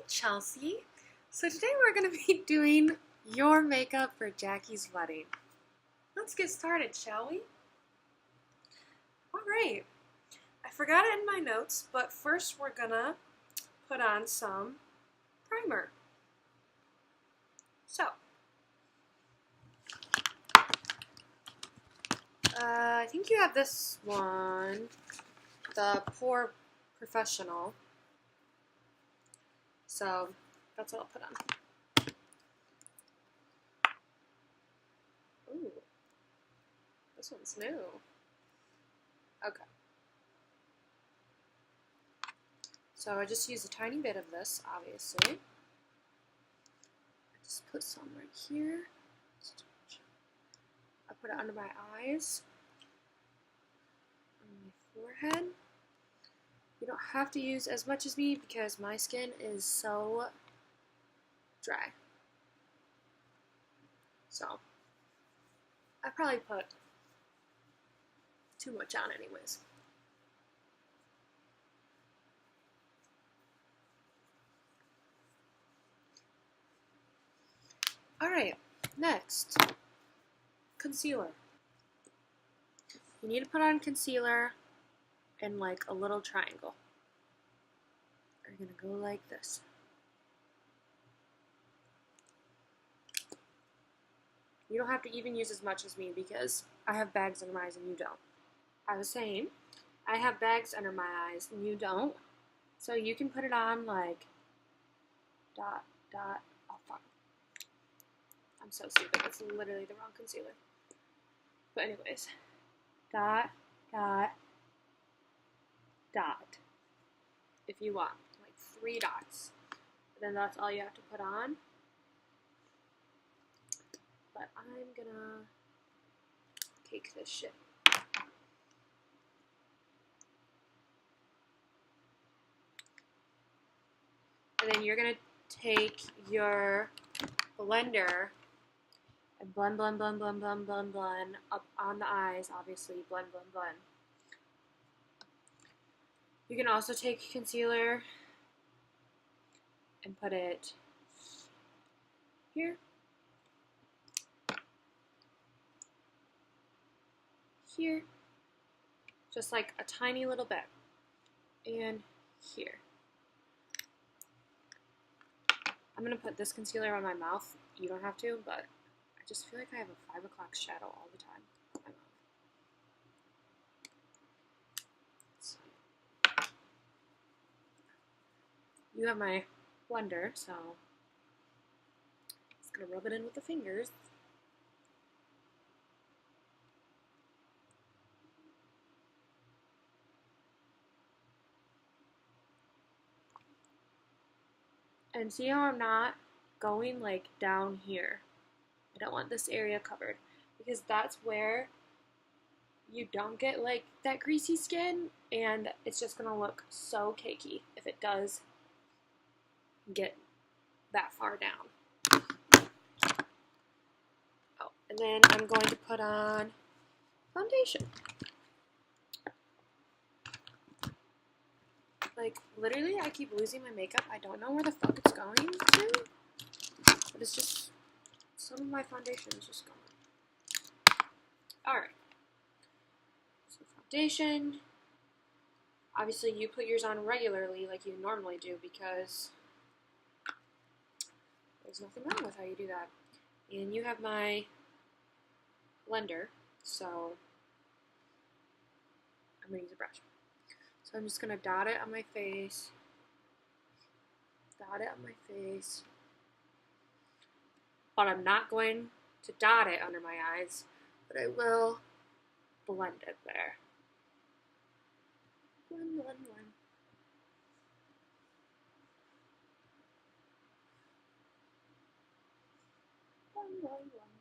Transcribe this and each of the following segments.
Chelsea. So today we're going to be doing your makeup for Jackie's wedding. Let's get started, shall we? Alright, I forgot it in my notes, but first we're going to put on some primer. So, I think you have this one, the Pore Professional. So, that's what I'll put on. Ooh, this one's new. Okay. So I just use a tiny bit of this, obviously. I just put some right here. I put it under my eyes, on my forehead. You don't have to use as much as me because my skin is so dry. So I probably put too much on anyways. Alright, next, concealer. You need to put on concealer in like a little triangle. You're going to go like this. You don't have to even use as much as me because I have bags under my eyes and you don't. I was saying, I have bags under my eyes and you don't. So you can put it on like dot, dot, oh fuck. I'm so stupid, it's literally the wrong concealer. But anyways, dot, dot, dot. If you want, like 3 dots. And then that's all you have to put on. But I'm gonna cake this shit. And then you're gonna take your blender and blend, blend, blend, blend, blend, blend, blend up on the eyes, obviously, blend, blend, blend. You can also take concealer and put it here, here, just like a tiny little bit, and here. I'm going to put this concealer on my mouth. You don't have to, but I just feel like I have a 5 o'clock shadow all the time on my mouth. So, you have my blender, so I'm just going to rub it in with the fingers. And see how I'm not going like down here? I don't want this area covered because that's where you don't get like that greasy skin and it's just gonna look so cakey if it does get that far down. Oh, and then I'm going to put on foundation. Like, literally, I keep losing my makeup. I don't know where the fuck it's going to, but it's just, some of my foundation is just gone. Alright. So, foundation. Obviously, you put yours on regularly like you normally do because there's nothing wrong with how you do that. And you have my blender, so I'm going to use a brush. So I'm just going to dot it on my face, dot it on my face, but I'm not going to dot it under my eyes, but I will blend it there. Blend, blend, blend. Blend, blend, blend.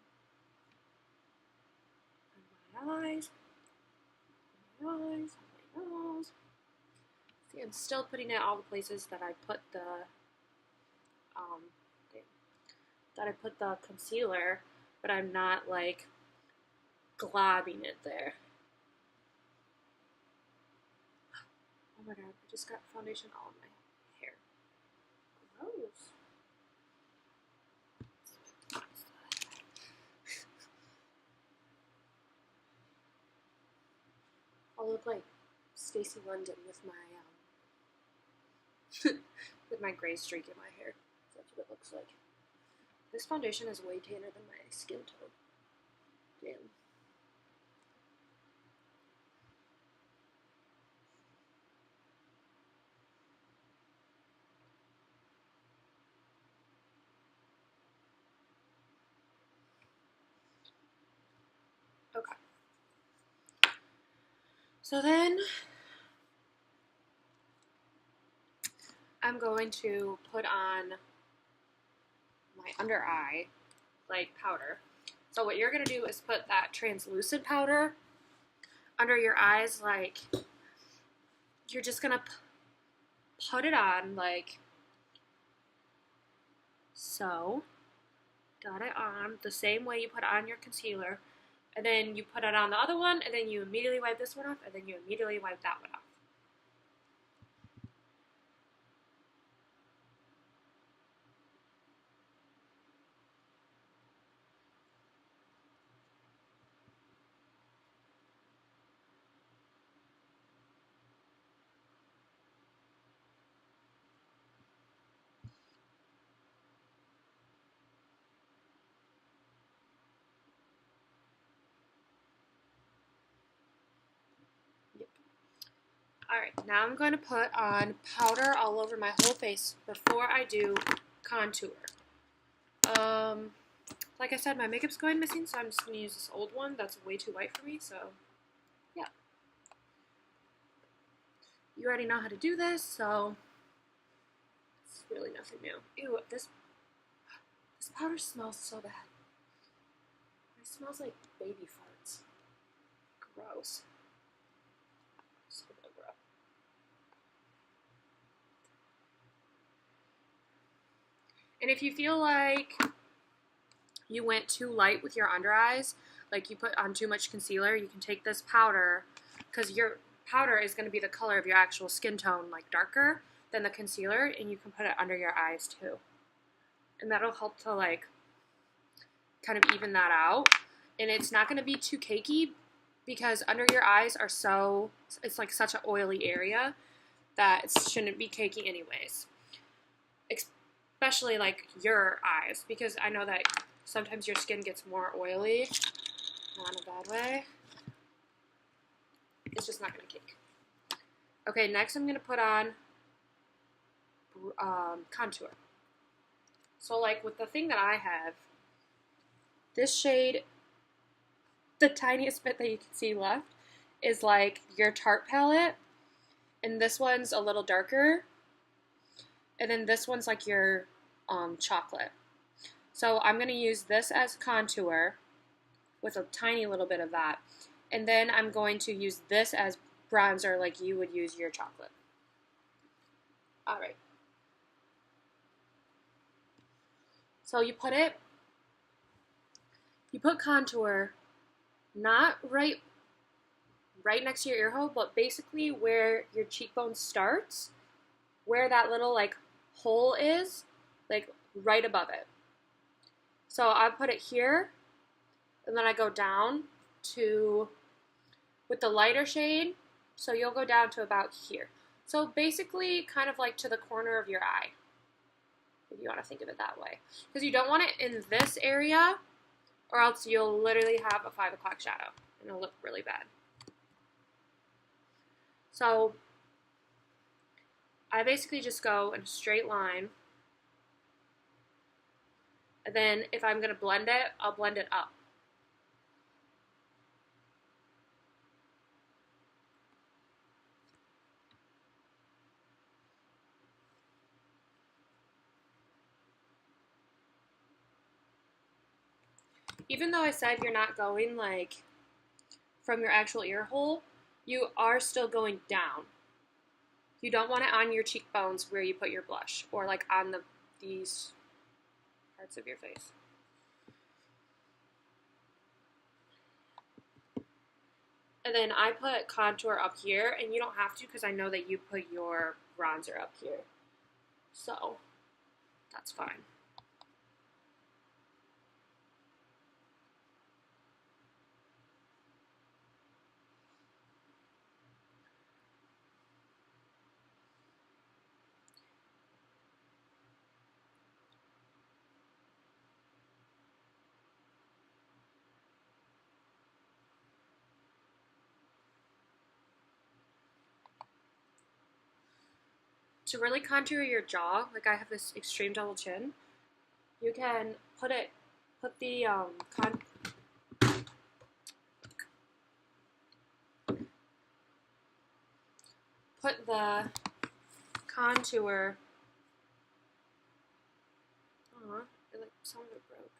On my eyes, on my eyes, on my nose. See, I'm still putting it all the places that I put the concealer, but I'm not like globbing it there. Oh my god, I just got foundation all in my hair. Gross. Stacy London with my with my gray streak in my hair. That's what it looks like. This foundation is way tanner than my skin tone. Damn. Okay. So then I'm going to put on my under eye, like, powder. So what you're going to do is put that translucent powder under your eyes, like, you're just going to put it on, like, so. Got it on the same way you put on your concealer, and then you put it on the other one, and then you immediately wipe this one off, and then you immediately wipe that one off. Yep. Alright, now I'm going to put on powder all over my whole face before I do contour. Like I said, my makeup's going missing, so I'm just going to use this old one that's way too white for me, so yeah. You already know how to do this, so it's really nothing new. Ew, this powder smells so bad. It smells like baby farts. Gross. So gross. And if you feel like you went too light with your under eyes, like you put on too much concealer, you can take this powder, because your powder is going to be the color of your actual skin tone, like darker than the concealer, and you can put it under your eyes too. And that'll help to, like, kind of even that out. And it's not going to be too cakey, because under your eyes are so, it's like such an oily area that it shouldn't be cakey anyways. Especially like your eyes, because I know that sometimes your skin gets more oily, not in a bad way. It's just not going to cake. Okay, next I'm going to put on contour. So like with the thing that I have, this shade, the tiniest bit that you can see left, is like your Tarte palette, and this one's a little darker, and then this one's like your chocolate. So I'm going to use this as contour with a tiny little bit of that, and then I'm going to use this as bronzer like you would use your chocolate. Alright. So you put contour not right next to your ear hole, but basically where your cheekbone starts, where that little like hole is, like right above it. So I put it here, and then I go down to, with the lighter shade, so you'll go down to about here. So basically kind of like to the corner of your eye, if you want to think of it that way. Because you don't want it in this area, or else you'll literally have a 5 o'clock shadow, and it'll look really bad. So I basically just go in a straight line, and then if I'm going to blend it, I'll blend it up. Even though I said you're not going like from your actual ear hole, you are still going down. You don't want it on your cheekbones where you put your blush, or like on these parts of your face. And then I put contour up here, and you don't have to because I know that you put your bronzer up here. So that's fine. to really contour your jaw, like I have this extreme double chin, you can put the put the contour. It like some of it broke.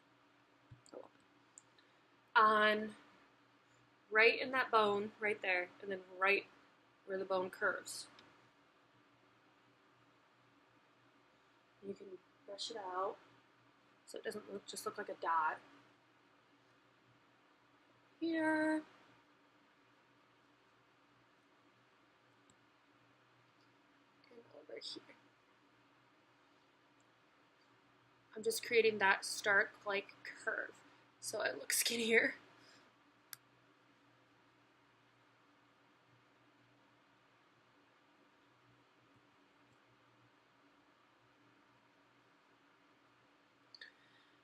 Oh. On right in that bone, right there, and then right where the bone curves. You can brush it out so it doesn't just look like a dot. Here. And over here. I'm just creating that stark like curve so it looks skinnier.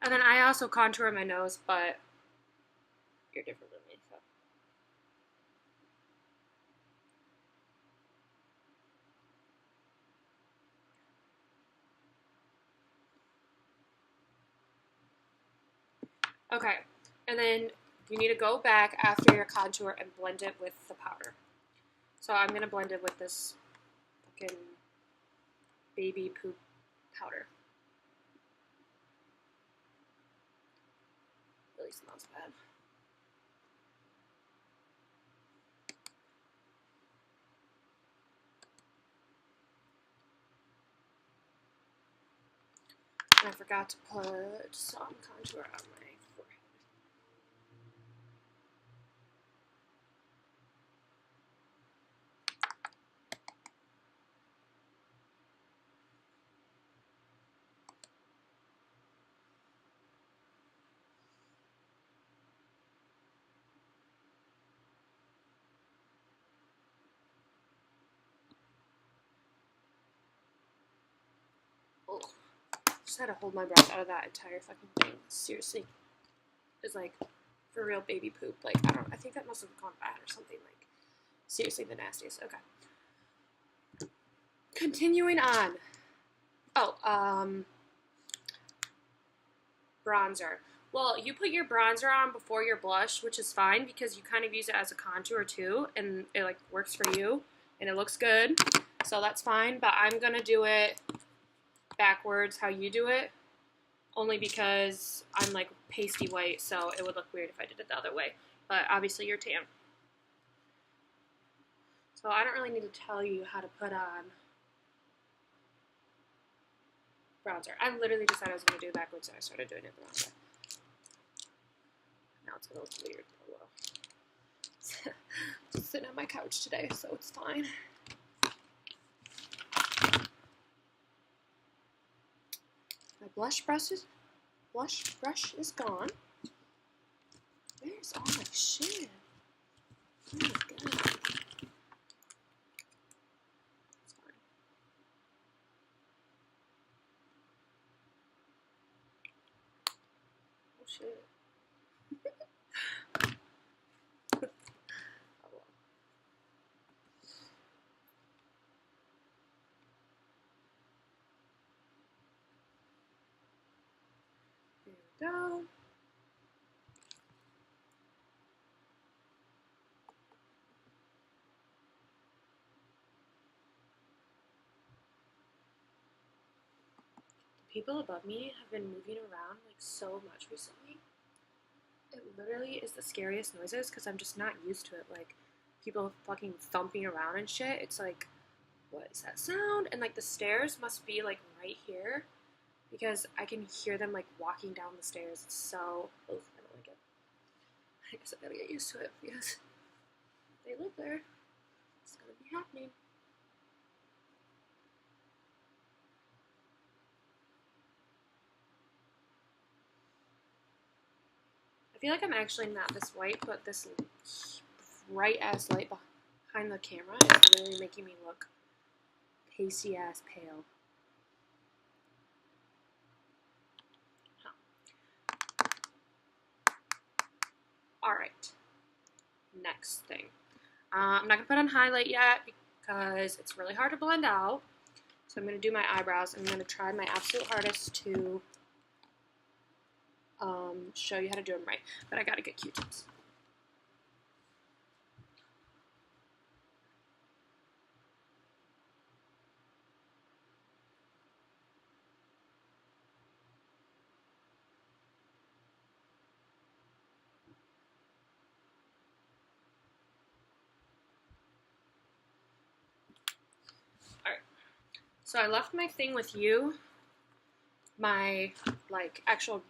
And then I also contour my nose, but you're different than me, so. Okay, and then you need to go back after your contour and blend it with the powder. So I'm gonna blend it with this fucking baby poop powder. Really smells bad. And I forgot to put some contour on my forehead. Oh. Just had to hold my breath out of that entire fucking thing. Seriously. It's like, for real baby poop. Like, I don't know. I think that must have gone bad or something. Like, seriously, the nastiest. Okay. Continuing on. Oh, bronzer. Well, you put your bronzer on before your blush, which is fine because you kind of use it as a contour too, and it like works for you, and it looks good. So that's fine, but I'm gonna do it backwards how you do it, only because I'm like pasty white, so it would look weird if I did it the other way. But obviously you're tan. So I don't really need to tell you how to put on bronzer. I literally decided I was going to do it backwards, and I started doing it the wrong way. Now it's going to look weird. Oh well. Just sitting on my couch today, so it's fine. My blush brush is gone. Where's all my shit? Oh my god. It's fine. Oh shit. Oh well. There we go. People above me have been moving around like so much recently. It literally is the scariest noises because I'm just not used to it. Like people fucking thumping around and shit. It's like, what is that sound? And like the stairs must be like right here because I can hear them like walking down the stairs. It's so, oh, I don't like it. I guess I gotta get used to it because they live there. It's gonna be happening. I feel like I'm actually not this white, but this bright ass light behind the camera is really making me look pasty ass pale. Alright, next thing. I'm not going to put on highlight yet because it's really hard to blend out. So I'm going to do my eyebrows, and I'm going to try my absolute hardest to show you how to do them right. But I got to get Q-tips. Alright. So I left my thing with you. My, like, actual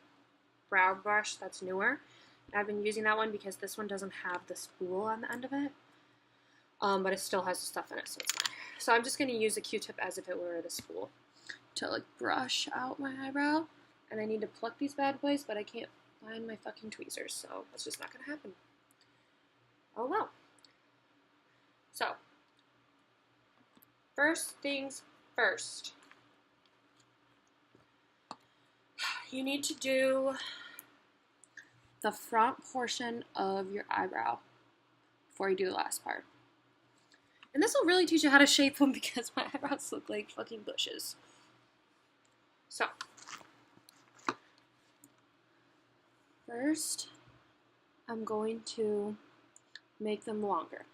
brow brush that's newer. I've been using that one because this one doesn't have the spool on the end of it. But it still has the stuff in it, so it's fine. So I'm just going to use a Q-tip as if it were the spool to, like, brush out my eyebrow. And I need to pluck these bad boys, but I can't find my fucking tweezers, so that's just not going to happen. Oh well. So, first things first. You need to do the front portion of your eyebrow before you do the last part. And this will really teach you how to shape them because my eyebrows look like fucking bushes. So, first, I'm going to make them longer.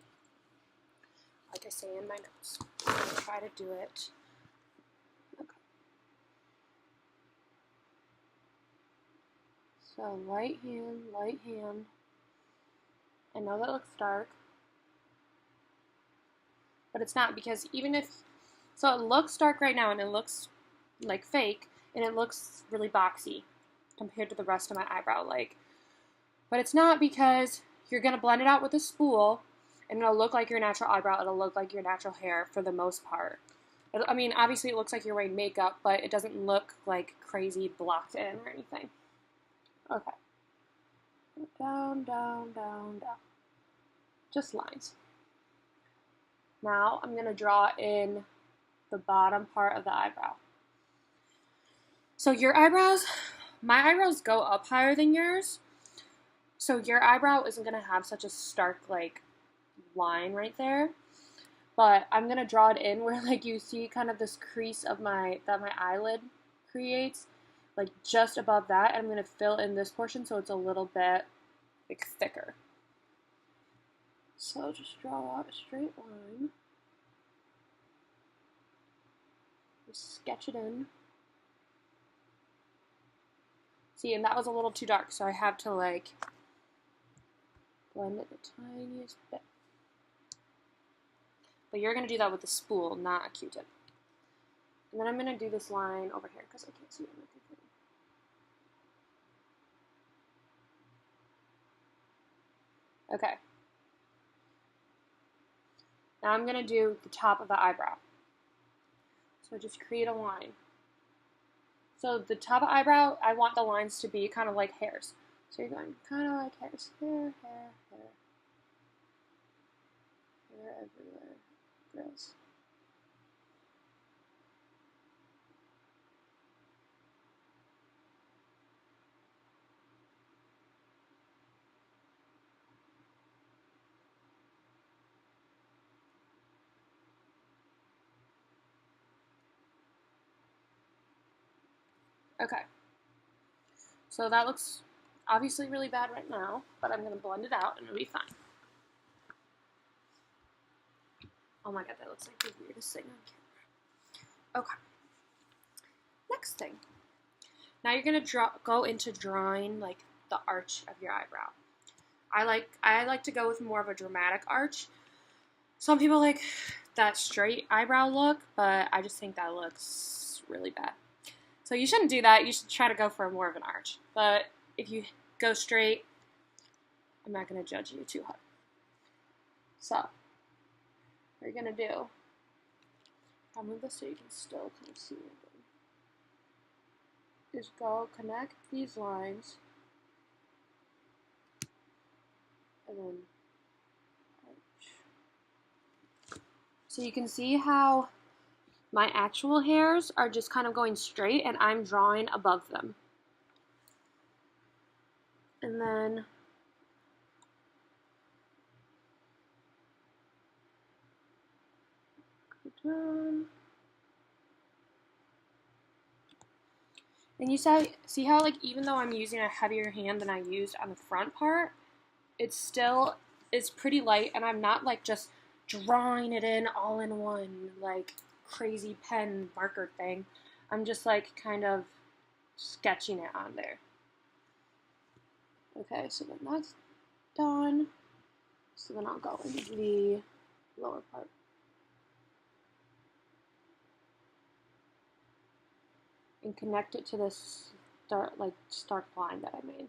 Like I say in my notes. I'm going to try to do it. Okay. So, light hand, light hand. I know that looks dark. But it's not, because even if, so it looks dark right now and it looks like fake and it looks really boxy compared to the rest of my eyebrow, like, but it's not, because you're going to blend it out with a spool and it'll look like your natural eyebrow, it'll look like your natural hair for the most part. I mean, obviously it looks like you're wearing makeup, but it doesn't look like crazy blocked in or anything. Okay. Down, down, down, down. Just lines. Now I'm going to draw in the bottom part of the eyebrow. So your eyebrows, my eyebrows go up higher than yours. So your eyebrow isn't going to have such a stark, like, line right there. But I'm going to draw it in where, like, you see kind of this crease of that my eyelid creates, like, just above that. And I'm going to fill in this portion so it's a little bit, like, thicker. So just draw out a straight line. Just sketch it in. See, and that was a little too dark, so I have to, like, blend it the tiniest bit. But you're going to do that with a spool, not a Q-tip. And then I'm going to do this line over here because I can't see it on my computer. Okay. Now I'm going to do the top of the eyebrow. So just create a line. So the top of eyebrow, I want the lines to be kind of like hairs. So you're going kind of like hairs. Hair, hair, hair. Hair everywhere. Gross. Okay. So that looks obviously really bad right now, but I'm going to blend it out and it'll be fine. Oh my god, that looks like the weirdest thing on camera. Okay. Next thing. Now you're going to go into drawing, like, the arch of your eyebrow. I like to go with more of a dramatic arch. Some people like that straight eyebrow look, but I just think that looks really bad. So you shouldn't do that. You should try to go for more of an arch. But if you go straight, I'm not going to judge you too hard. So, what you're going to do, I'll move this so you can still kind of see it, is go connect these lines, and then arch. So you can see how my actual hairs are just kind of going straight and I'm drawing above them. And then go down. And you see how, like, even though I'm using a heavier hand than I used on the front part, it still is pretty light, and I'm not, like, just drawing it in all in one, like, crazy pen marker thing. I'm just, like, kind of sketching it on there. Okay, so then that's done. So then I'll go into the lower part. And connect it to this stark line that I made.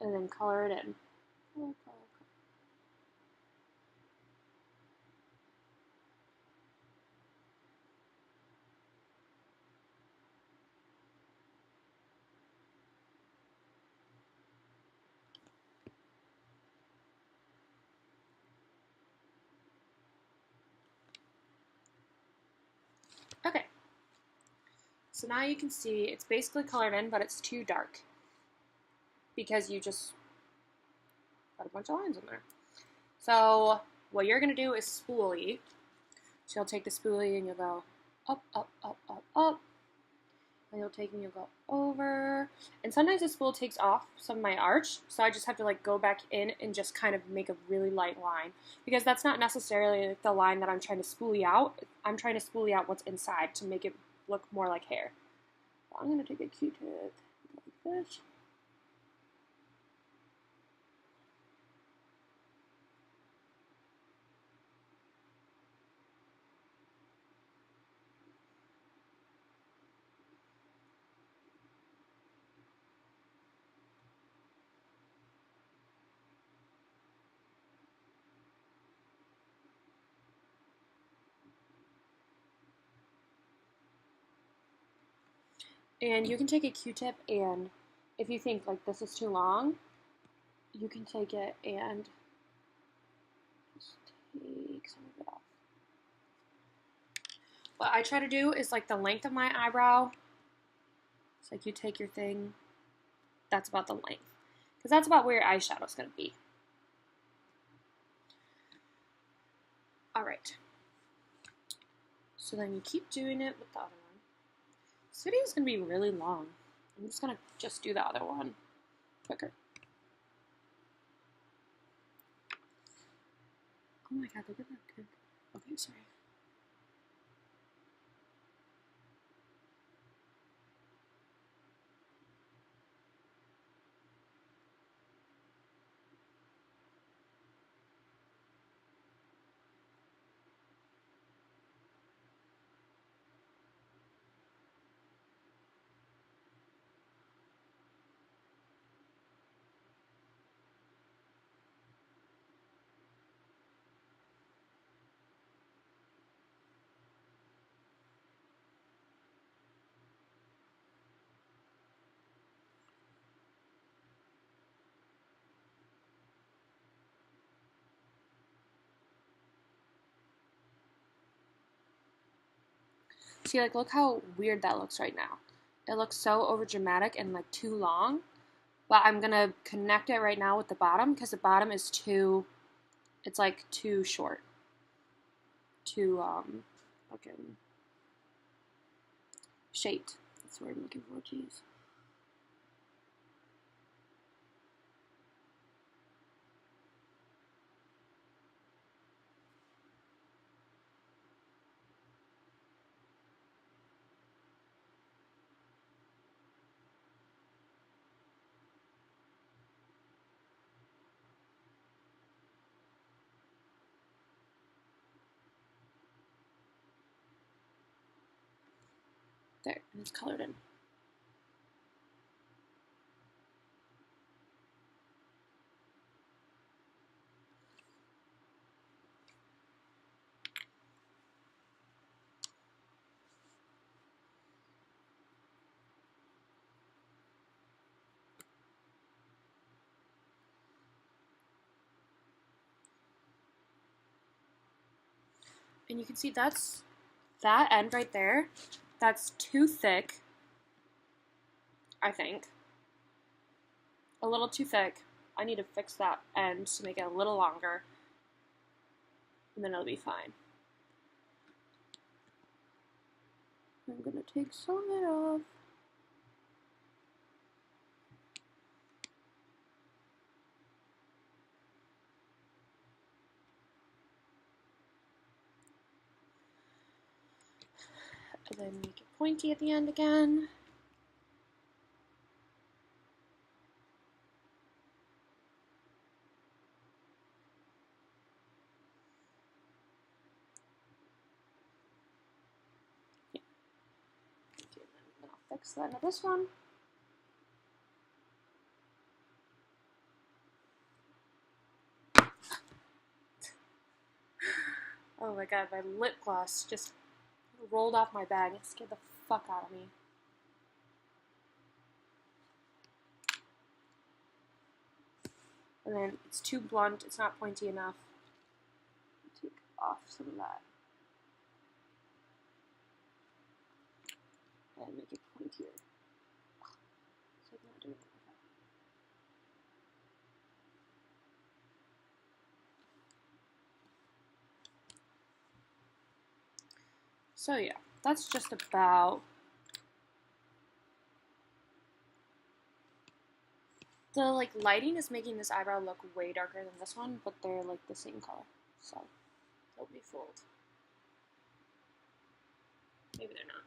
And then color it in. Okay. So now you can see it's basically colored in, but it's too dark because you just got a bunch of lines in there. So what you're going to do is spoolie. So you'll take the spoolie and you'll go up, up, up, up, up. And you'll take and you'll go over. And sometimes the spool takes off some of my arch, so I just have to like go back in and just kind of make a really light line. Because that's not necessarily the line that I'm trying to spoolie out. I'm trying to spoolie out what's inside to make it look more like hair. So I'm going to take a Q-tip like this. And you can take a Q-tip, and if you think like this is too long, you can take it and just take some of it off. What I try to do is like the length of my eyebrow. It's like you take your thing, that's about the length. Because that's about where your eyeshadow is going to be. Alright. So then you keep doing it with the other one. This video is going to be really long. I'm just going to do the other one quicker. Oh my god, look at that good. Okay, sorry. See, like, look how weird that looks right now. It looks so over dramatic and like too long. But I'm gonna connect it right now with the bottom because the bottom is it's like too short. Too fucking shaped. That's what I'm looking for, jeez. There, and it's colored in. And you can see that's that end right there. That's too thick, I think. A little too thick. I need to fix that end to make it a little longer, and then it'll be fine. I'm gonna take some of it off. And then make it pointy at the end again. Yeah. Okay, then I'll fix the end of this one. Oh my god, my lip gloss just rolled off my bag. It scared the fuck out of me. And then it's too blunt, it's not pointy enough. Take off some of that. And make it pointier. So I'm not doing it like that. So yeah, that's just about the like lighting is making this eyebrow look way darker than this one, but they're like the same color. So don't be fooled. Maybe they're not.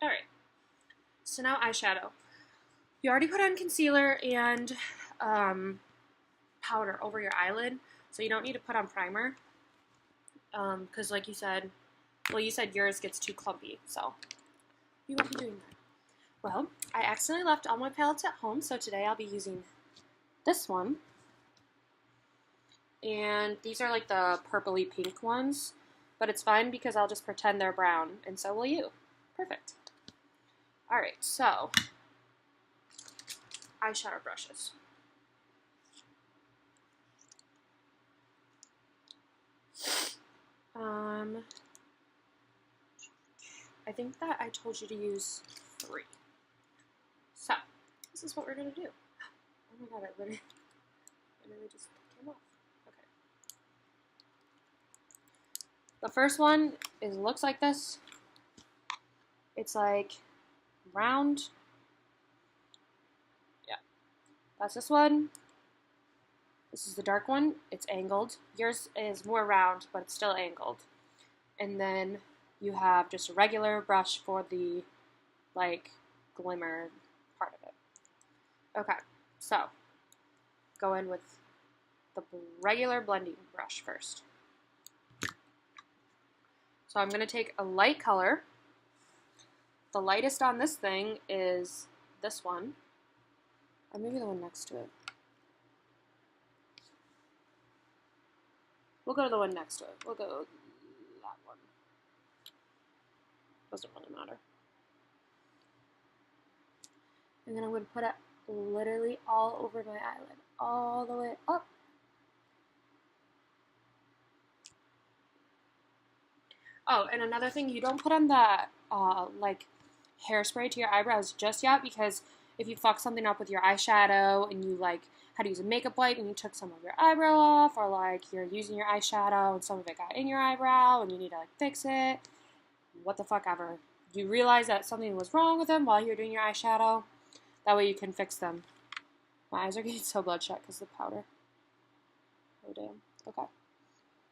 Alright. So now eyeshadow. You already put on concealer and powder over your eyelid, so you don't need to put on primer. Because like you said, well, you said yours gets too clumpy, so you won't be doing that. Well, I accidentally left all my palettes at home, so today I'll be using this one. And these are like the purpley pink ones, but it's fine because I'll just pretend they're brown, and so will you. Perfect. Alright, so eyeshadow brushes. I think that I told you to use 3. So, this is what we're going to do. Oh my god, it literally just came off. Okay. The first one looks like this. It's like round. Yeah. That's this one. This is the dark one. It's angled. Yours is more round, but it's still angled. And then you have just a regular brush for the, like, glimmer part of it. Okay, so go in with the regular blending brush first. So I'm going to take a light color. The lightest on this thing is this one, or maybe the one next to it. We'll go to the one next to it. We'll go that one. Doesn't really matter. And then I'm going to put it literally all over my eyelid, all the way up. Oh, and another thing, you don't put on the like hairspray to your eyebrows just yet, because if you fuck something up with your eyeshadow and you like had to use a makeup wipe and you took some of your eyebrow off, or like you're using your eyeshadow and some of it got in your eyebrow and you need to like fix it, what the fuck ever. You realize that something was wrong with them while you're doing your eyeshadow. That way you can fix them. My eyes are getting so bloodshot because of the powder. Oh damn. Okay.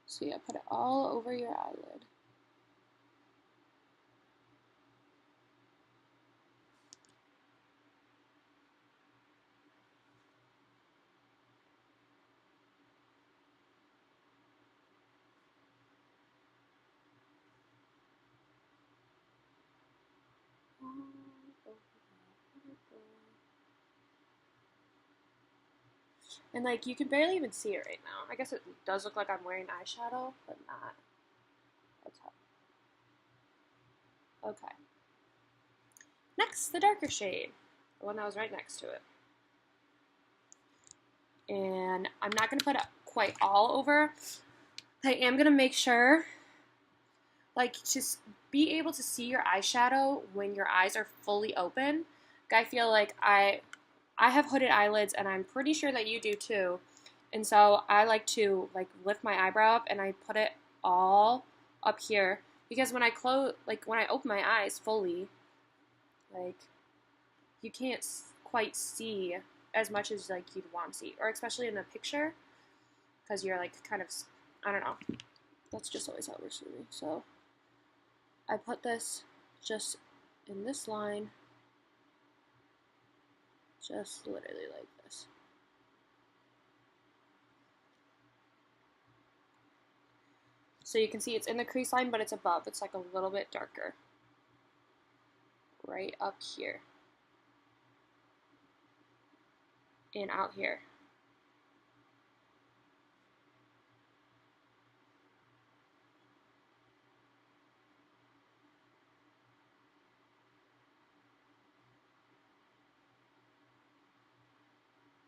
So yeah, put it all over your eyelid. And like you can barely even see it right now. I guess it does look like I'm wearing eyeshadow, but not. That's how. Okay. Next, the darker shade, the one that was right next to it. And I'm not going to put it quite all over. I am going to make sure, like to be able to see your eyeshadow when your eyes are fully open. I feel like I have hooded eyelids, and I'm pretty sure that you do too. And so I like to like lift my eyebrow up, and I put it all up here because when I close, like when I open my eyes fully, like you can't quite see as much as like you'd want to see, or especially in the picture, because you're like kind of, I don't know. That's just always how it works for me. So I put this just in this line, just literally like this. So you can see it's in the crease line, but it's above. It's like a little bit darker. Right up here. And out here.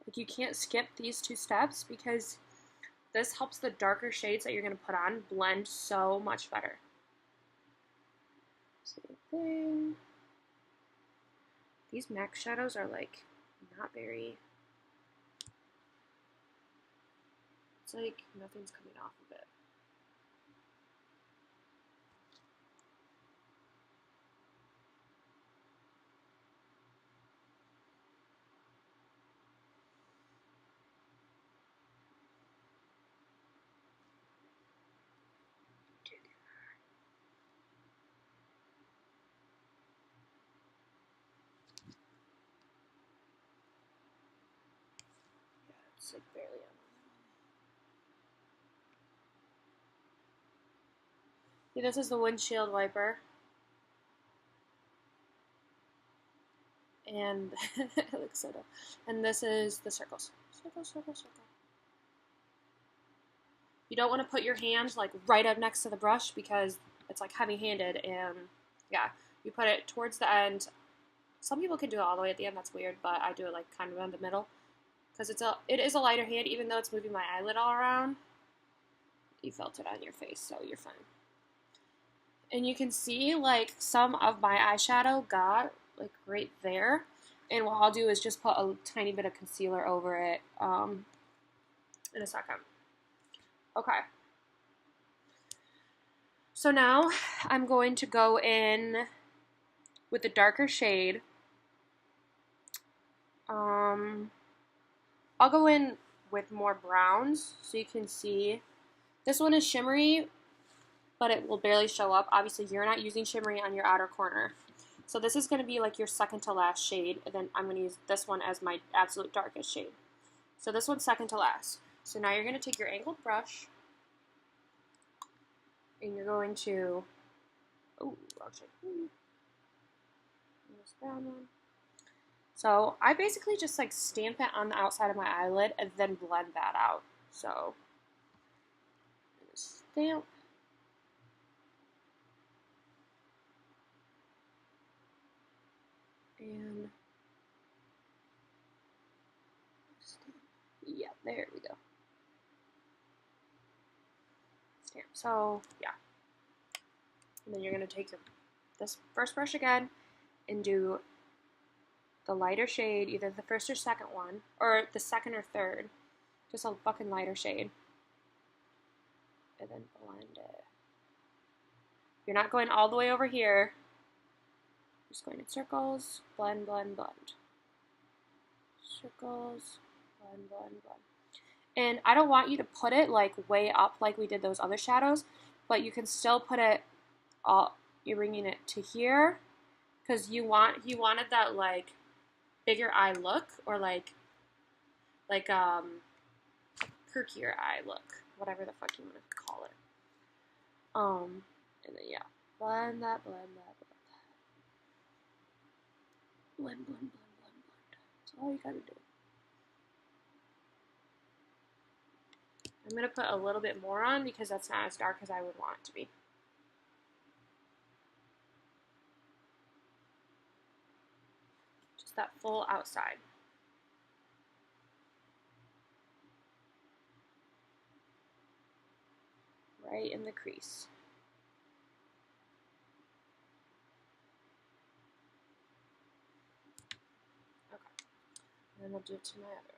Like you can't skip these two steps because this helps the darker shades that you're going to put on blend so much better. Same thing. These MAC shadows are like not very, it's like nothing's coming off of it. It's like barely on. See, this is the windshield wiper. And it looks so dumb. And this is the circles. Circle, circle, circle. You don't want to put your hand like right up next to the brush because it's like heavy-handed, and yeah, you put it towards the end. Some people can do it all the way at the end. That's weird, but I do it like kind of in the middle because it is a lighter hand, even though it's moving my eyelid all around. You felt it on your face, so you're fine. And you can see like some of my eyeshadow got like right there. And what I'll do is just put a tiny bit of concealer over it in a second. Okay. So now I'm going to go in with the darker shade. I'll go in with more browns so you can see. This one is shimmery, but it will barely show up. Obviously, you're not using shimmery on your outer corner. So this is going to be like your second to last shade, and then I'm going to use this one as my absolute darkest shade. So this one's second to last. So now you're going to take your angled brush, and you're going to, oh, wrong shade. This brown one. So I basically just like stamp it on the outside of my eyelid and then blend that out. So stamp. And stamp. Yeah, there we go. Stamp. So yeah. And then you're going to take this first brush again and do the lighter shade, either the first or second one, or the second or third, just a fucking lighter shade, and then blend it. You're not going all the way over here, just going in circles, blend, blend, blend. Circles, blend, blend, blend. And I don't want you to put it like way up like we did those other shadows, but you can still put it all, you're bringing it to here, because you wanted that like bigger eye look, or like perkier eye look, whatever the fuck you want to call it. And then yeah, blend that, blend that, blend, blend, blend, blend, blend. That's all you gotta do. I'm gonna put a little bit more on because that's not as dark as I would want it to be. Just that full outside. Right in the crease. And I'll do it to my other eye.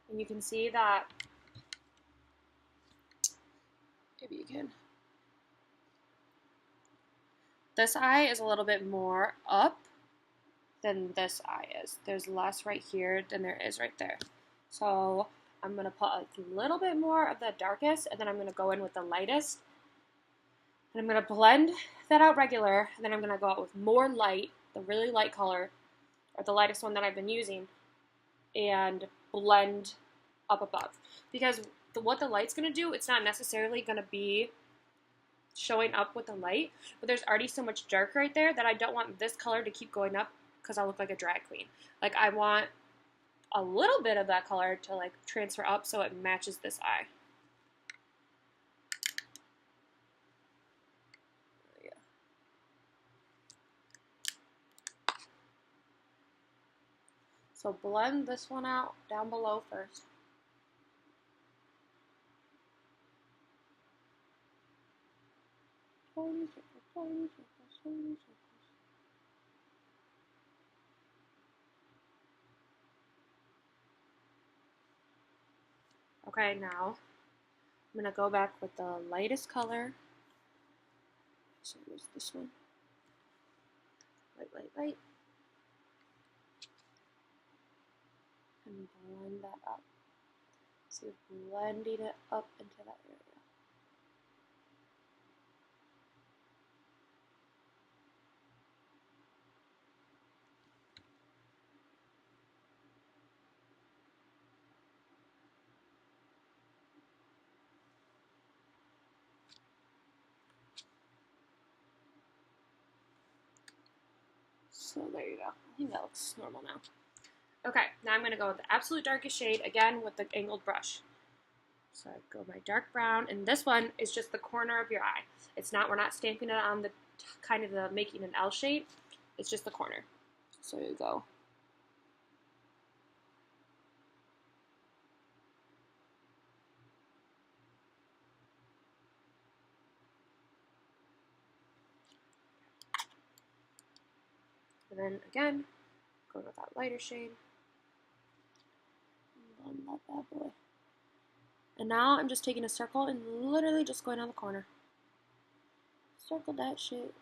And you can see that, maybe you can, this eye is a little bit more up than this eye is. There's less right here than there is right there. So I'm going to put a little bit more of the darkest, and then I'm going to go in with the lightest. And I'm going to blend that out regular, and then I'm going to go out with more light, the really light color, or the lightest one that I've been using, and blend up above. Because what the light's going to do, it's not necessarily going to be showing up with the light, but there's already so much dark right there that I don't want this color to keep going up because I look like a drag queen. Like, I want a little bit of that color to like transfer up so it matches this eye. There we go. So blend this one out down below first. Okay, now I'm going to go back with the lightest color. So it was this one. Light, light, light. And blend that up. So you're blending it up into that area. So there you go. I think that looks normal now. Okay, now I'm going to go with the absolute darkest shade, again with the angled brush. So I go my dark brown, and this one is just the corner of your eye. It's not, we're not stamping it on the kind of the making an L shape. It's just the corner. So you go. And then again, go with that lighter shade. And blend that bad boy. And now I'm just taking a circle and literally just going on the corner. Circle that shit.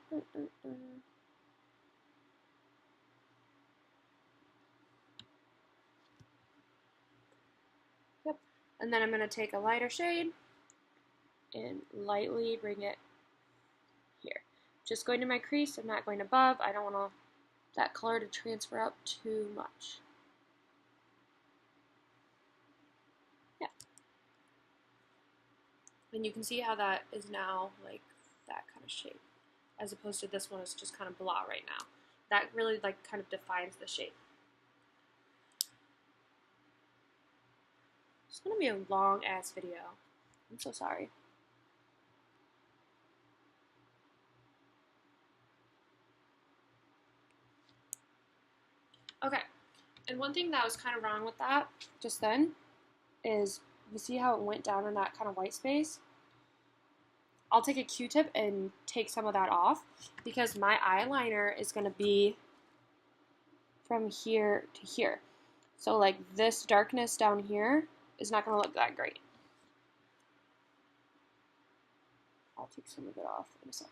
Yep. And then I'm going to take a lighter shade and lightly bring it here. Just going to my crease. I'm not going above. I don't want that color to transfer up too much. Yeah. And you can see how that is now like that kind of shape, as opposed to this one is just kind of blah right now. That really like kind of defines the shape. It's gonna be a long ass video. I'm so sorry. Okay, and one thing that was kind of wrong with that just then is, you see how it went down in that kind of white space? I'll take a Q-tip and take some of that off, because my eyeliner is going to be from here to here. So like this darkness down here is not going to look that great. I'll take some of it off in a second.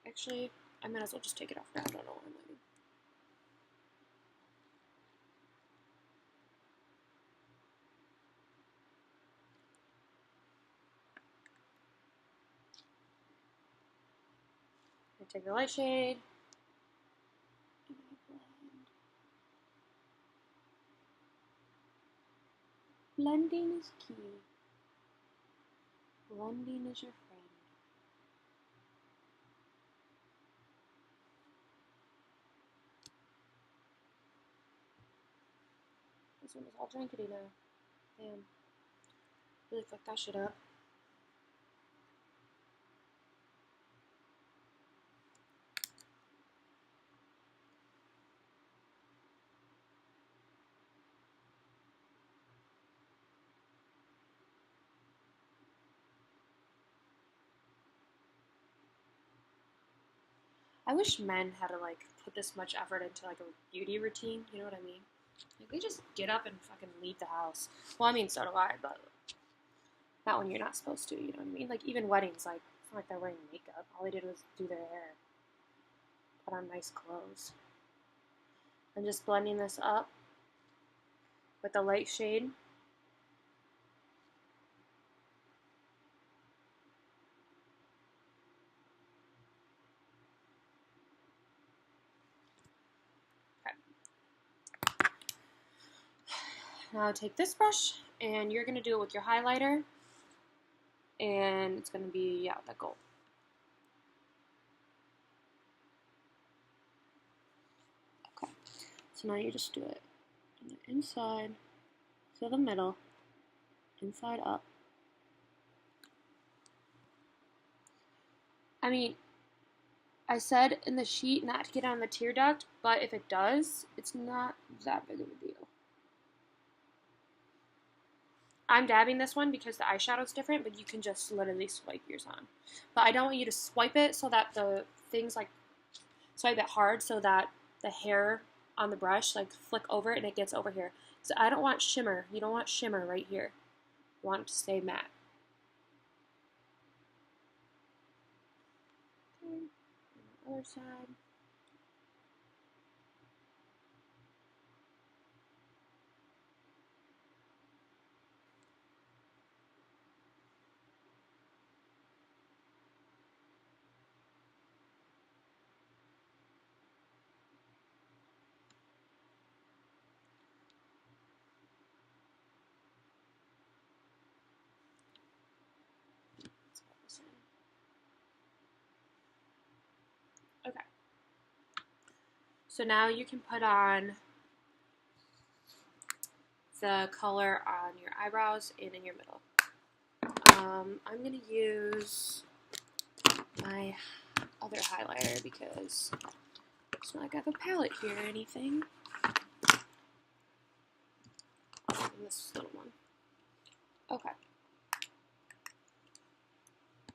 Actually, I might as well just take it off now. I don't know what I'm doing. I take the light shade. Blending is key. Blending is your friend. This one is all jankety now. Damn. Really fucked that shit up. I wish men had to like put this much effort into like a beauty routine. You know what I mean? Like they just get up and fucking leave the house. Well, I mean, so do I, but not when you're not supposed to. You know what I mean? Like even weddings, like it's not like they're wearing makeup. All they did was do their hair, put on nice clothes. I'm just blending this up with the light shade. Now take this brush, and you're going to do it with your highlighter, and it's going to be, yeah, that gold. Okay, so now you just do it on the inside to the middle, inside up. I mean, I said in the sheet not to get on the tear duct, but if it does, it's not that big of a deal. I'm dabbing this one because the eyeshadow's different, but you can just literally swipe yours on. But I don't want you to swipe it so that the things like swipe it hard so that the hair on the brush like flick over it and it gets over here. So I don't want shimmer. You don't want shimmer right here. You want it to stay matte. Okay. And the other side. Okay. So now you can put on the color on your eyebrows and in your middle. I'm going to use my other highlighter because it's not like I have a palette here or anything. And this little one. Okay.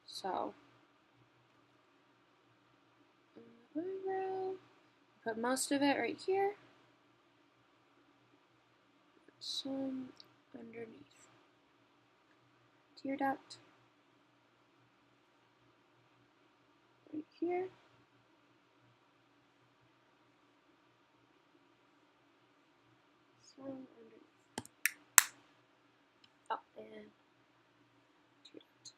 So, eyebrow. Put most of it right here. Some underneath. Tear duct. Right here. Some underneath. Oh, and tear duct.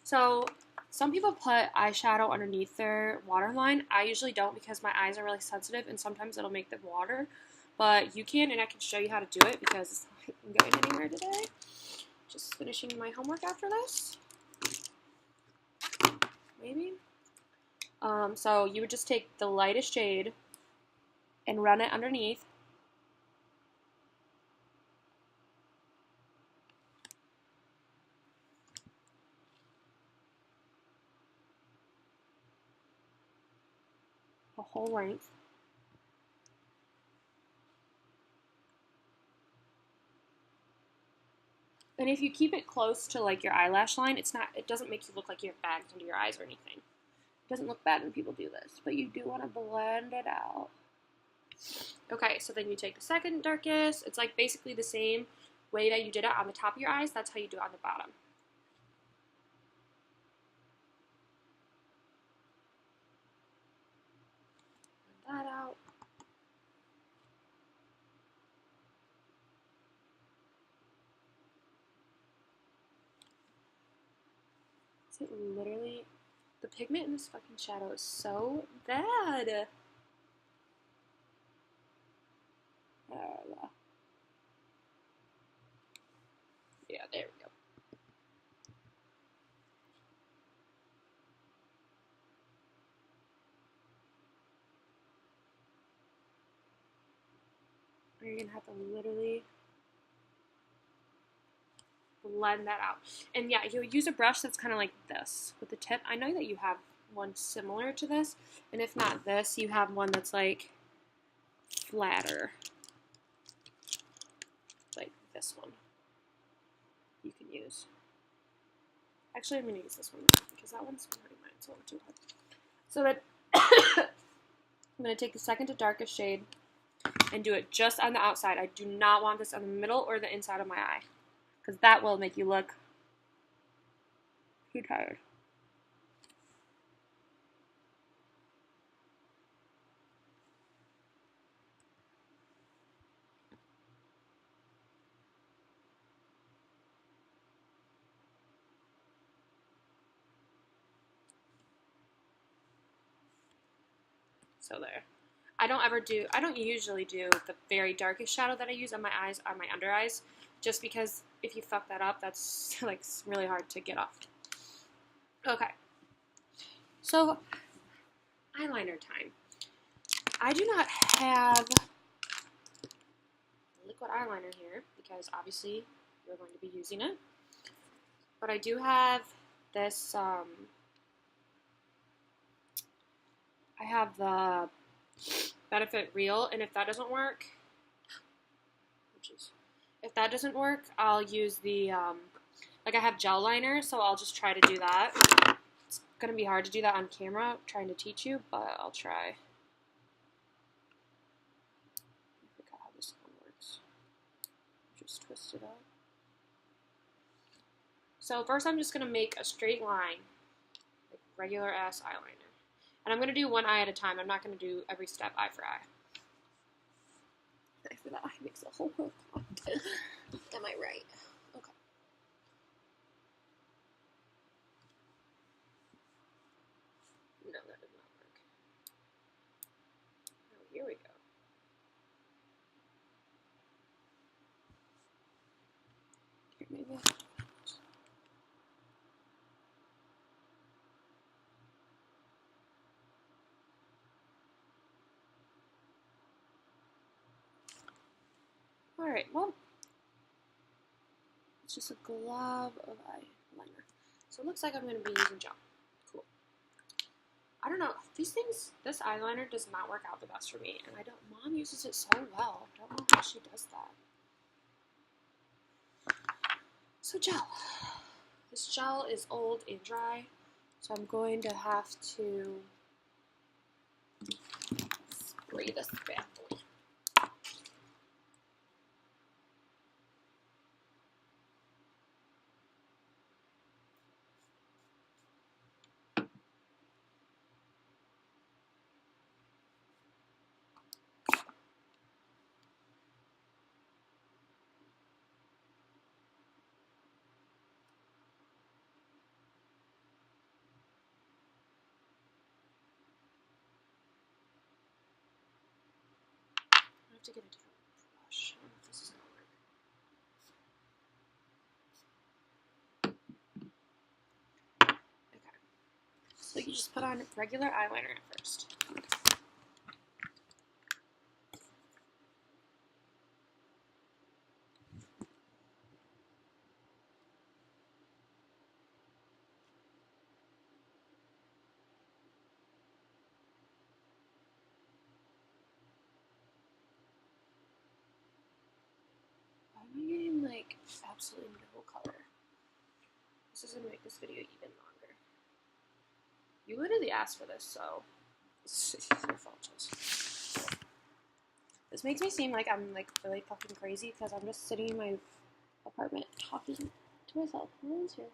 So, some people put eyeshadow underneath their waterline. I usually don't because my eyes are really sensitive and sometimes it'll make them water. But you can, and I can show you how to do it because I'm going anywhere today. Just finishing my homework after this. Maybe. So you would just take the lightest shade and run it underneath. The whole length. And if you keep it close to like your eyelash line, it doesn't make you look like you have bags under your eyes or anything. It doesn't look bad when people do this, but you do want to blend it out. Okay, so then you take the second darkest. It's like basically the same way that you did it on the top of your eyes. That's how you do it on the bottom. Blend that out. So literally, the pigment in this fucking shadow is so bad. Yeah, there we go. Or you're going to have to literally blend that out. And yeah, you'll use a brush that's kind of like this with the tip. I know that you have one similar to this, and if not this, you have one that's like flatter, like this one you can use. Actually, I'm going to use this one because that one's hurting mine, so too hard. So that I'm going to take the second to darkest shade and do it just on the outside. I do not want this on the middle or the inside of my eye, because that will make you look too tired. So there. I don't usually do the very darkest shadow that I use on my eyes, on my under eyes, just because if you fuck that up, that's like really hard to get off. Okay. So, eyeliner time. I do not have liquid eyeliner here because obviously you're going to be using it. But I do have this, I have the Benefit Real, and if that doesn't work, if that doesn't work, I'll use the, like I have gel liner, so I'll just try to do that. It's going to be hard to do that on camera, trying to teach you, but I'll try. I forgot how this one works. Just twist it up. So first I'm just going to make a straight line, like regular ass eyeliner. And I'm going to do one eye at a time. I'm not going to do every step eye for eye. Eye for the eye makes the whole world count. Am I right? Okay. No, that did not work. Oh, here we go. Here, maybe. Alright, well, it's just a glob of eyeliner. So it looks like I'm going to be using gel. Cool. I don't know, these things, this eyeliner does not work out the best for me, and Mom uses it so well. I don't know how she does that. So gel. This gel is old and dry, so I'm going to have to spray this bad boy. I have to get a different brush. I don't know if this is going to work. Okay. So you just put on regular eyeliner at first. Why am I getting like absolutely no color? This is going to make this video even longer. You literally asked for this, so it's your fault, Chelsea. This makes me seem like I'm like really fucking crazy because I'm just sitting in my apartment talking to myself. No one's here.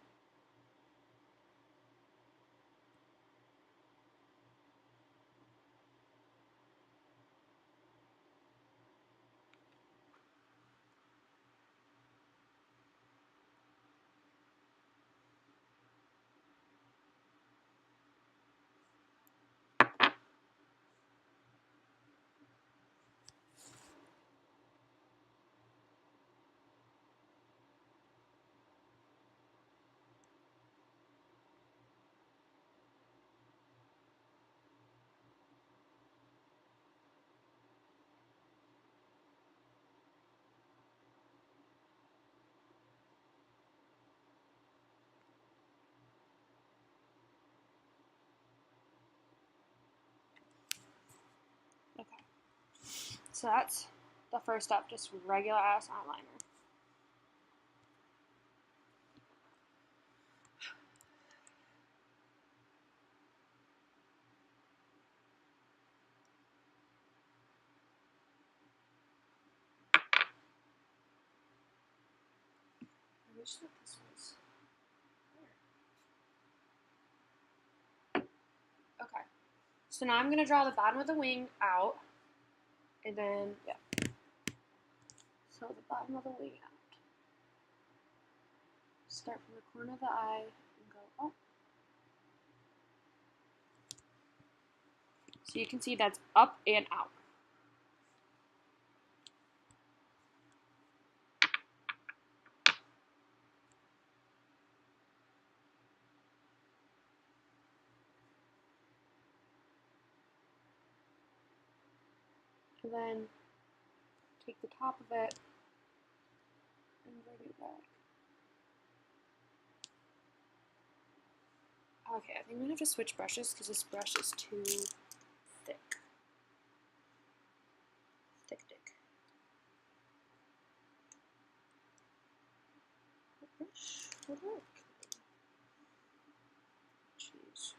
So that's the first step, just regular ass eyeliner. I wish that this was there. Okay. So now I'm going to draw the bottom of the wing out. And then, yeah. So the bottom of the wing out. Start from the corner of the eye and go up. So you can see that's up and out. And then take the top of it and bring it back. Okay, I think I'm going to have to switch brushes because this brush is too thick. Thick. What brush would work? Jeez.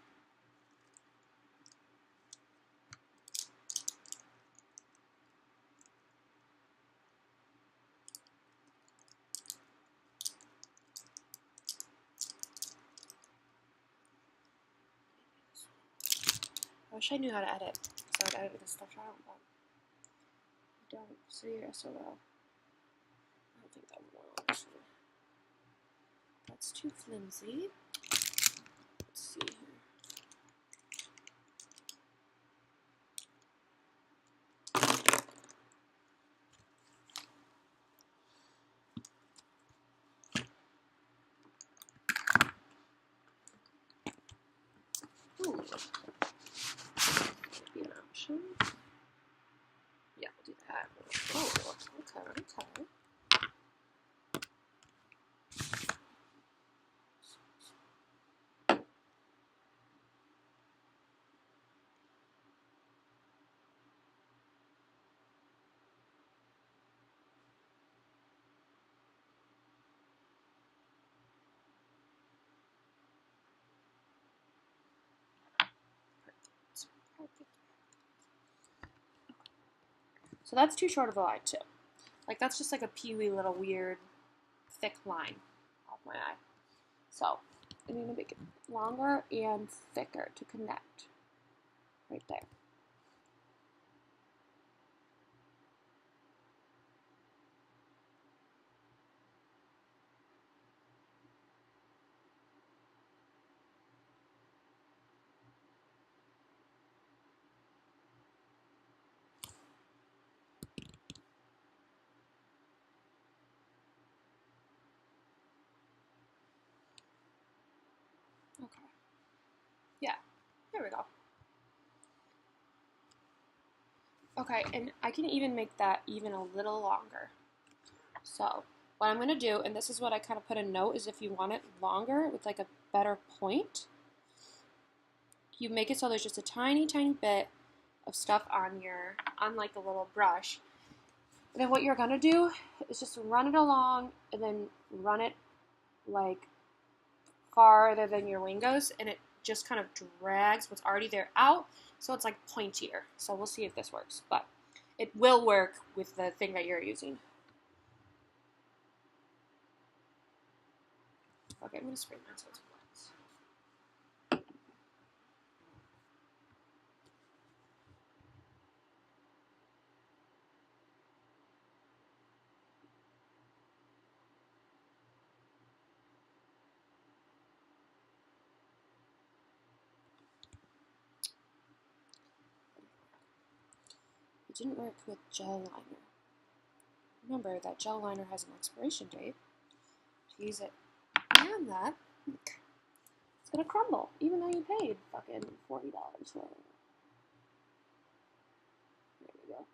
I wish I knew how to edit, so I'd edit this stuff out, but I don't. So you're SOL. I don't think that would work, actually. That's too flimsy. Let's see here. Ooh. Be an option. Yeah, we'll do that. Oh, okay. Perfect. So that's too short of a line too. Like that's just like a peewee little weird thick line off my eye. So I need to make it longer and thicker to connect right there. Okay. Yeah, there we go. Okay, and I can even make that even a little longer. So what I'm going to do, and this is what I kind of put a note, is if you want it longer with like a better point, you make it so there's just a tiny bit of stuff on like a little brush. And then what you're going to do is just run it along and then run it like farther than your wing goes, and it just kind of drags what's already there out, so it's like pointier. So we'll see if this works, but it will work with the thing that you're using. Okay, I'm going to spray mine so it's wet. It didn't work with gel liner. Remember that gel liner has an expiration date. To use it beyond that, it's going to crumble, even though you paid fucking $40 for it. There we go.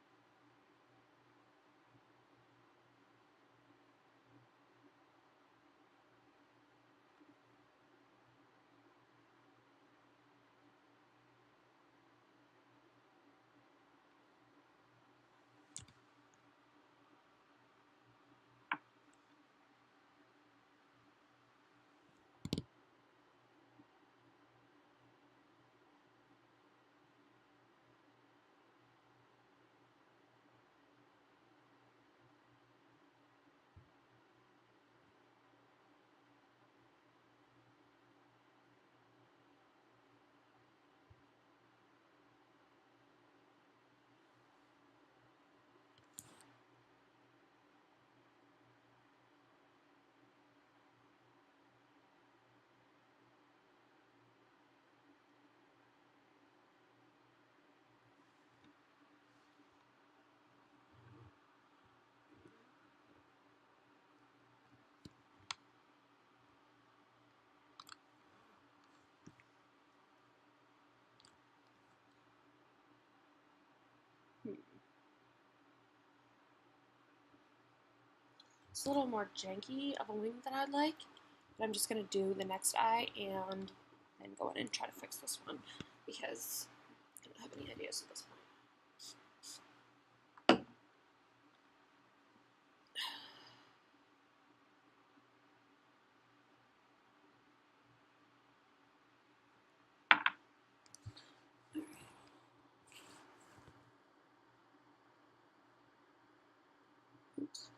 It's a little more janky of a wing than I'd like, but I'm just going to do the next eye and then go in and try to fix this one because I don't have any ideas at this point. Oops.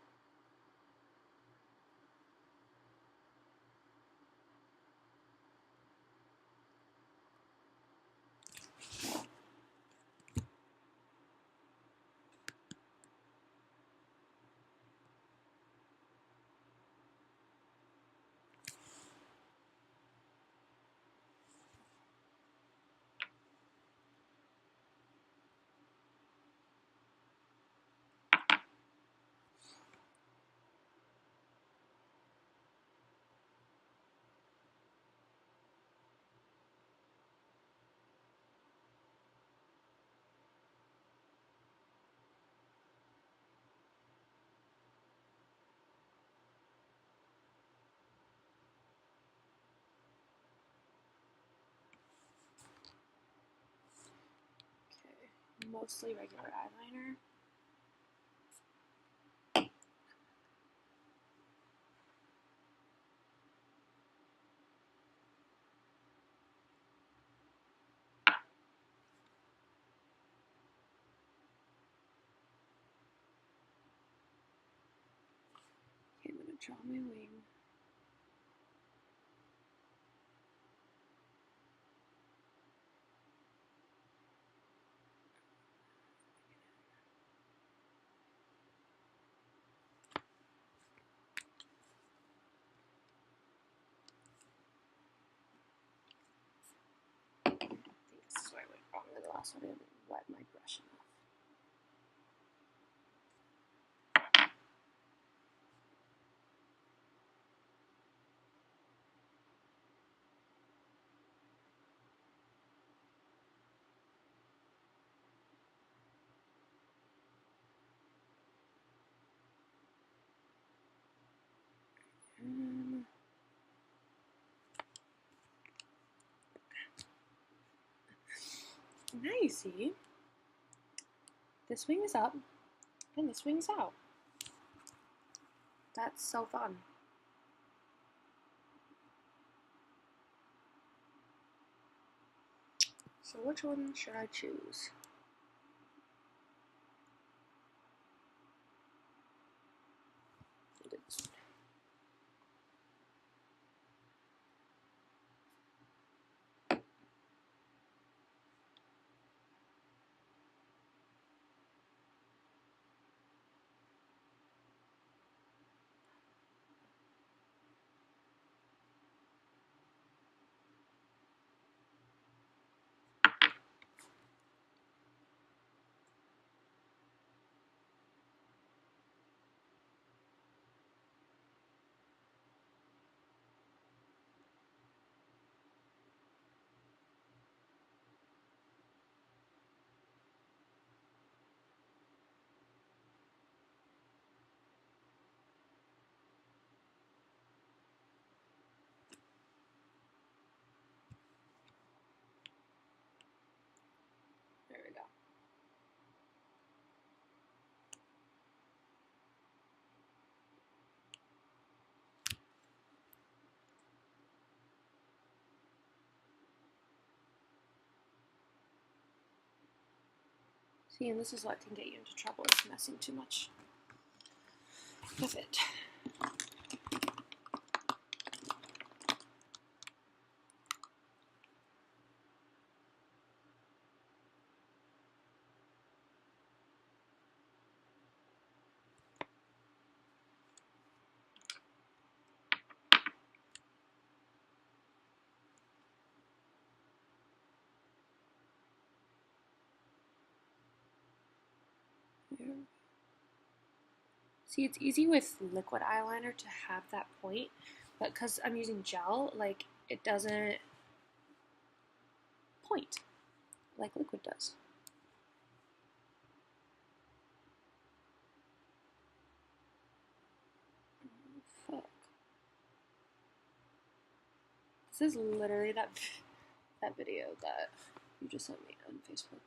Okay, mostly regular eyeliner. Okay, I'm going to draw my wing. I think this is where I went wrong with the last one. I didn't wet my brush enough. Now you see, this wing is up and this wing's out. That's so fun. So which one should I choose? There we go. See, and this is what can get you into trouble, is messing too much with it. See, it's easy with liquid eyeliner to have that point, but because I'm using gel, like, it doesn't point like liquid does. This is literally that video that you just sent me on Facebook.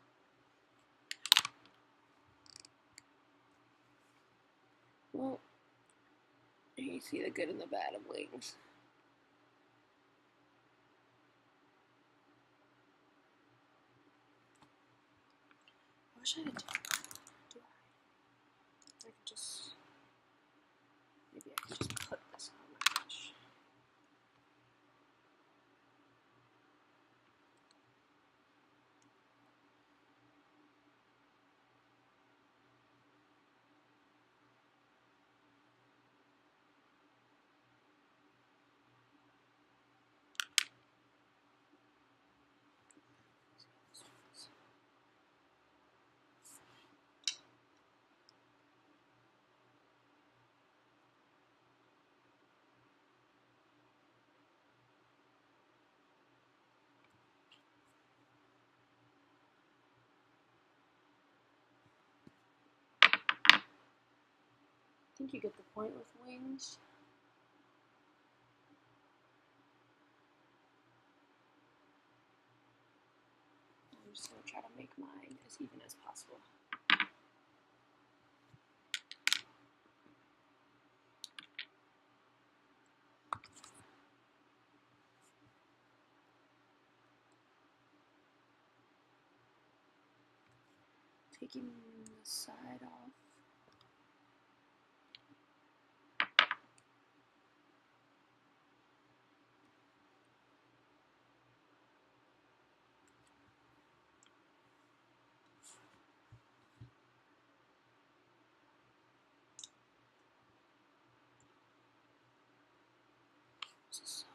Well, you see the good and the bad of wings. I wish I could do I could just, maybe I could just put this on my dish. I think you get the point with wings. I'm just going to try to make mine as even as possible. Taking the side off. So,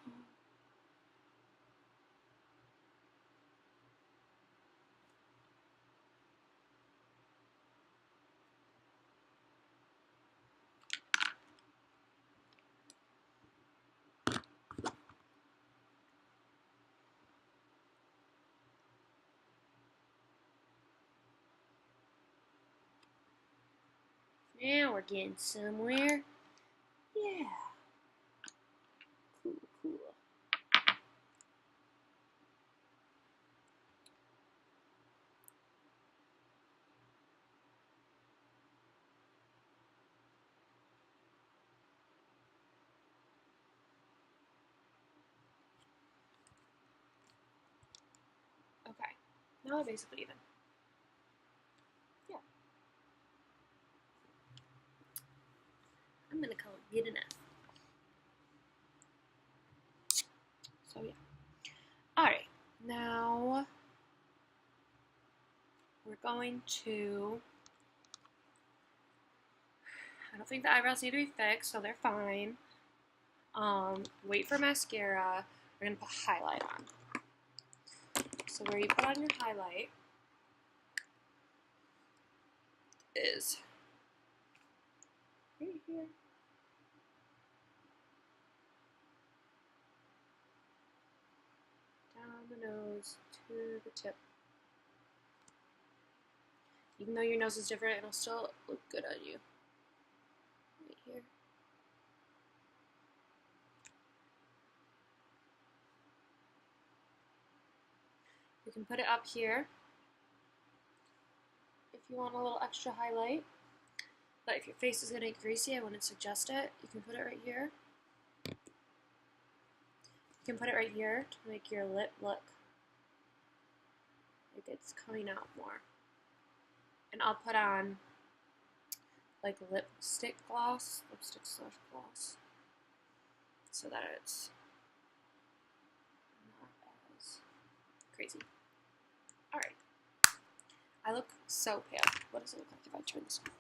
now we're getting somewhere. Yeah. Cool, cool. Okay. Now we're basically even. Yeah. I'm gonna call it good enough. So yeah. Alright. Now we're going to, I don't think the eyebrows need to be fixed, so they're fine. Wait for mascara. We're gonna put highlight on. So where you put on your highlight is right here. Down the nose to the tip. Even though your nose is different, it'll still look good on you. Right here. You can put it up here if you want a little extra highlight. But if your face is gonna get greasy, I wouldn't suggest it. You can put it right here. You can put it right here to make your lip look like it's coming out more. And I'll put on like lipstick gloss, lipstick/gloss, so that it's not as crazy. Alright. I look so pale. What does it look like if I turn this on?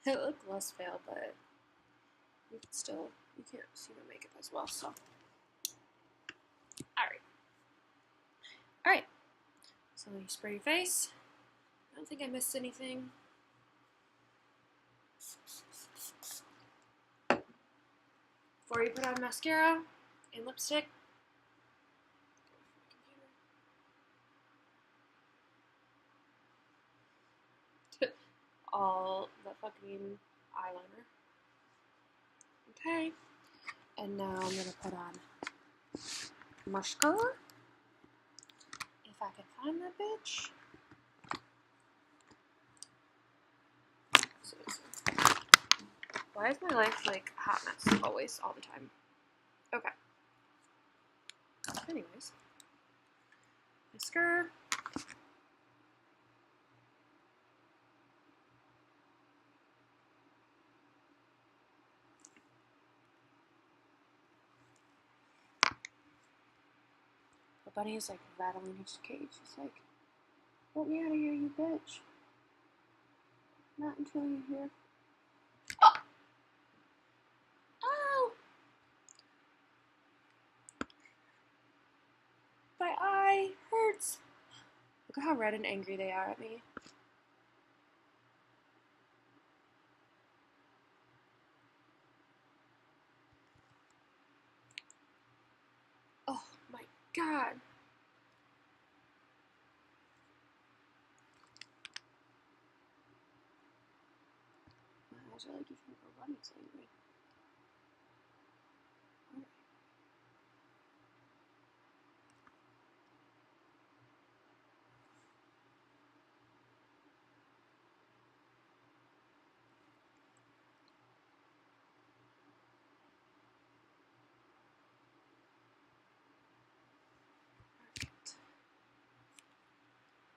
I look less pale, but you can't see my makeup as well, so. Alright. So you spray your face. I don't think I missed anything. Before you put on mascara and lipstick, all the fucking eyeliner. Okay, and now I'm going to put on mascara. If I can find that bitch. Why is my life like a hot mess always, all the time? Okay. Anyways. Mascara. The bunny is like rattling his cage. He's like, let me out of here, you bitch. Not until you're here. Oh! Ow! My eye hurts. Look at how red and angry they are at me. Oh my god. My eyes are like even more bunny's angry. Alright.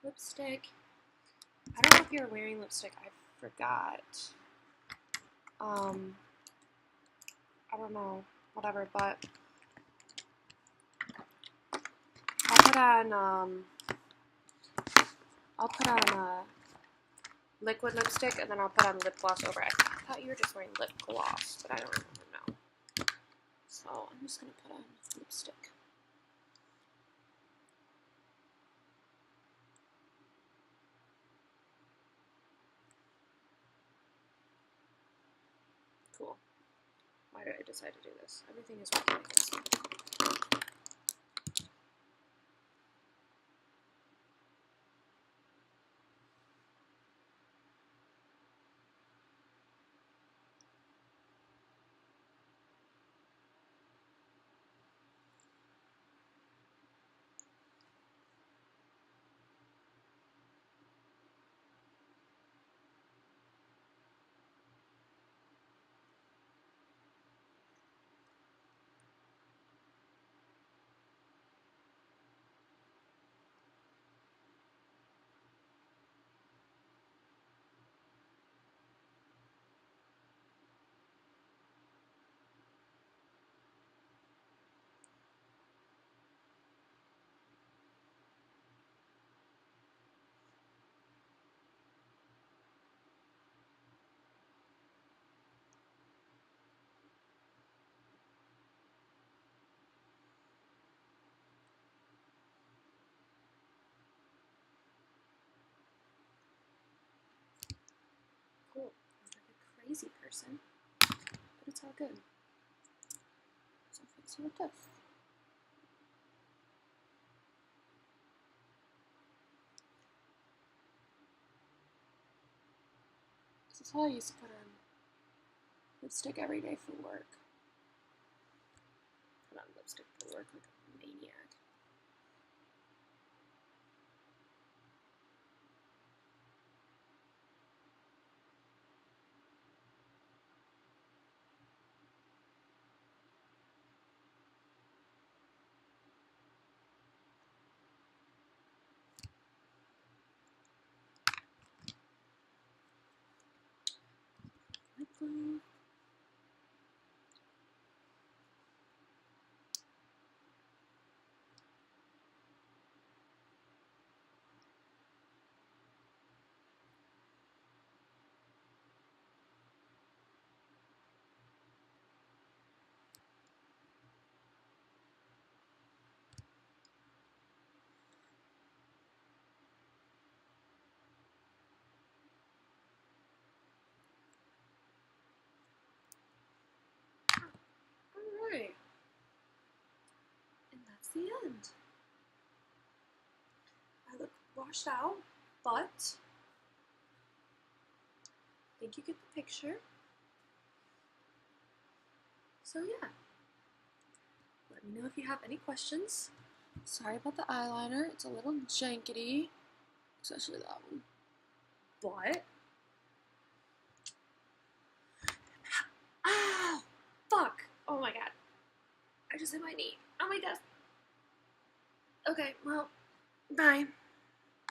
Lipstick. I don't know if you're wearing lipstick. I forgot. I don't know. Whatever, but I'll put on liquid lipstick, and then I'll put on lip gloss over it. I thought you were just wearing lip gloss, but I don't remember now. So I'm just gonna put on lipstick. Cool. Why did I decide to do this? Everything is working like this. Cool. I'm like a crazy person, but it's all good. So I'll fix you with this. This is how I used to put on lipstick every day for work. Put on lipstick for work like a maniac. Lip glue. Alright. And that's the end. I look washed out, but I think you get the picture. So yeah, let me know if you have any questions. Sorry about the eyeliner. It's a little jankety, especially that one. But, ow, fuck. Oh my god. I just hit my knee on my desk. Okay, well, bye.